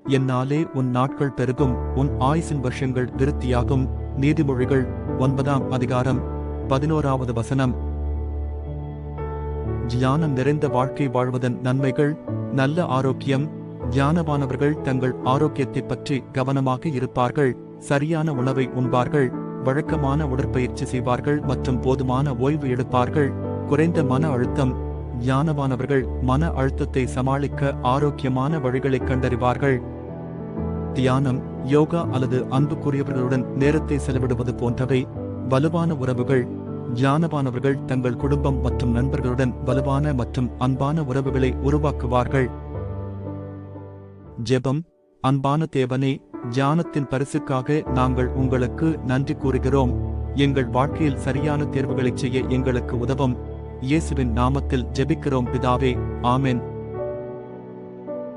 என்னாலே உன் நாட்கள் பெருகும், உன் ஆயுசின் வருஷங்கள் விருத்தியாகும். நீதிமொழிகள் 9ஆம் அதிகாரம் 11வது வசனம். தியானம் நிறைந்த வாழ்க்கை வாழ்வதன் நன்மைகள். நல்ல ஆரோக்கியம். தியானமானவர்கள் தங்கள் ஆரோக்கியத்தை பற்றி கவனமாக இருப்பார்கள். சரியான உணவை உண்பார்கள், வழக்கமான உடற்பயிற்சி செய்வார்கள் மற்றும் போதுமான ஓய்வு எடுப்பார்கள். குறைந்த மன அழுத்தம். தியானமானவர்கள் மன அழுத்தத்தை சமாளிக்க ஆரோக்கியமான வழிகளை கண்டறிவார்கள். தியானம், யோகா அல்லது அன்புக்குரியவர்களுடன் நேரத்தை செலவிடுவது போன்றவை. வலுவான உறவுகள். தியானமானவர்கள் தங்கள் குடும்பம் மற்றும் நண்பர்களுடன் வலுவான மற்றும் அன்பான உறவுகளை உருவாக்குவார்கள். ஜெபம். அன்பான தேவனே, தியானத்தின் பரிசுக்காக நாங்கள் உங்களுக்கு நன்றி கூறுகிறோம். எங்கள் வாழ்க்கையில் சரியான தேர்வுகளைச் செய்ய எங்களுக்கு உதவும். இயேசுவின் நாமத்தில் ஜெபிக்கிறோம் பிதாவே. ஆமென்.